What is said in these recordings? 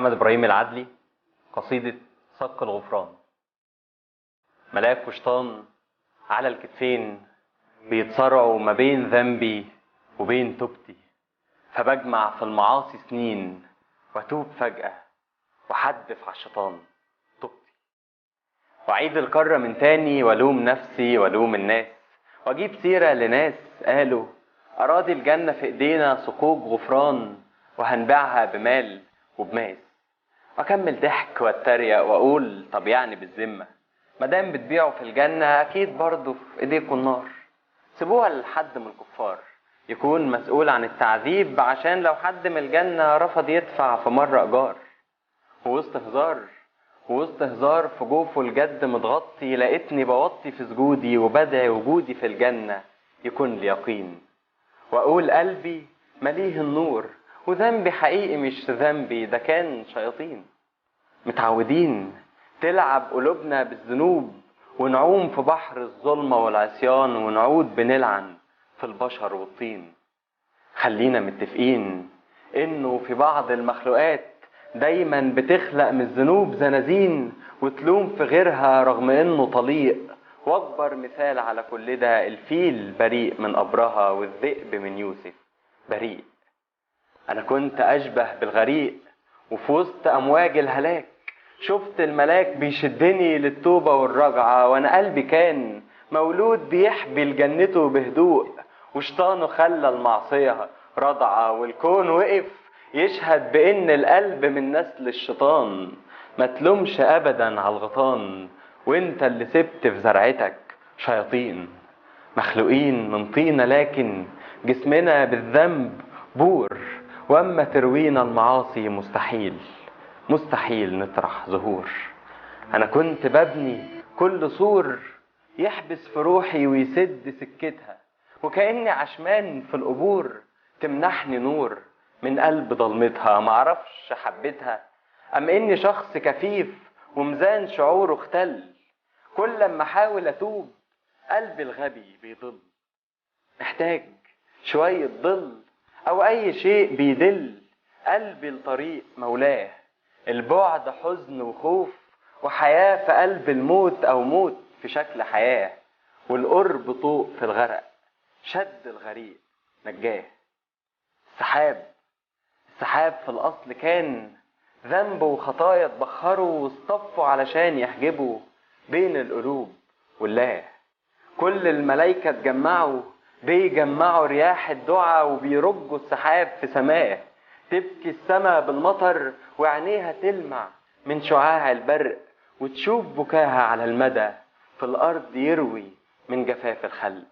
محمد إبراهيم العدلي، قصيدة صك الغفران. ملاك وشيطان على الكتفين بيتصارعوا ما بين ذنبي وبين توبتي، فبجمع في المعاصي سنين واتوب فجأة وحدف على الشيطان توبتي، وأعيد الكرة من تاني والوم نفسي والوم الناس، واجيب سيرة لناس قالوا أراضي الجنة في ايدينا صكوك غفران وهنبيعها بمال وبماس، واكمل ضحك واتريق واقول طب يعني بالذمة مادام بتبيعوا في الجنة اكيد برضه في ايديكم النار، سيبوها لحد من الكفار يكون مسؤول عن التعذيب، عشان لو حد من الجنة رفض يدفع في مرة ايجار. ووسط هزار في جوفه الجد متغطي، لقيتني بوطي في سجودي وبدعي وجودي في الجنة يكون لي يقين، واقول قلبي مليه النور وذنبي حقيقي مش ذنبي ده كان شياطين. متعودين تلعب قلوبنا بالذنوب ونعوم في بحر الظلمة والعصيان، ونعود بنلعن في البشر والطين. خلينا متفقين انه في بعض المخلوقات دايما بتخلق من الذنوب زنازين وتلوم في غيرها رغم انه طليق، واكبر مثال على كل ده الفيل بريء من أبرهة والذئب من يوسف بريء. انا كنت اشبه بالغريق وفي وسط امواج الهلاك شفت الملاك بيشدني للتوبة والرجعة، وانا قلبي كان مولود بيحبي لجنته بهدوء، وشيطانه خلى المعصية رضعة، والكون وقف يشهد بان القلب من نسل الشيطان. ما تلومش ابدا على الغيطان وانت اللي سبت في زرعتك شياطين. مخلوقين من طينة لكن جسمنا بالذنب بور، واما تروينا المعاصي مستحيل نطرح زهور. انا كنت ببني كل سور يحبس في روحي ويسد سكتها، وكأني عشمان في القبور تمنحني نور من قلب ضلمتها. معرفش حبيتها ام اني شخص كفيف وميزان شعوره اختل، كل لما احاول اتوب قلبي الغبي بيضل، محتاج شوية ظل او اي شيء بيدل قلبي لطريق مولاه. البعد حزن وخوف وحياة في قلب الموت او موت في شكل حياة، والقرب طوق في الغرق شد الغريق نجاه. السحاب في الاصل كان ذنب وخطايا اتبخروا واصطفوا علشان يحجبوا بين القلوب والله. كل الملايكة اتجمعوا بيجمعوا رياح الدعاء وبيرجوا السحاب في سماه، تبكي السماء بالمطر وعينيها تلمع من شعاع البرق، وتشوف بكاها على المدى في الأرض يروي من جفاف الخلق.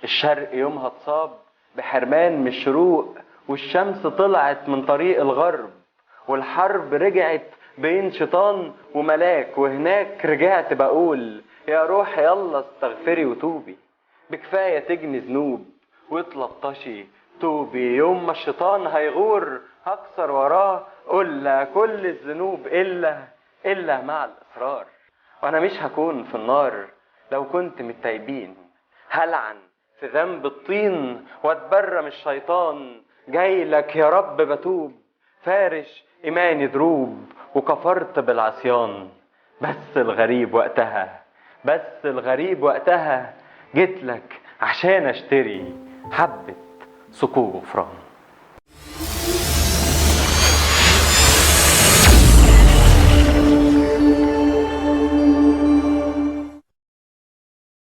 الشرق يومها اتصاب بحرمان من الشروق، والشمس طلعت من طريق الغرب، والحرب رجعت بين شيطان وملاك، وهناك رجعت بقول يا روح يلا استغفري وتوبي، بكفاية تجني ذنوب وتلطشي توبي. يوم ما الشيطان هيغور هكسر وراه قل كل الذنوب إلا مع الإصرار، وأنا مش هكون في النار لو كنت متايبين. هلعن في ذنب الطين واتبرم الشيطان، جاي لك يا رب بتوب فارش إيماني دروب وكفرت بالعصيان. بس الغريب وقتها جيت لك عشان اشتري حبة صكوك غفران.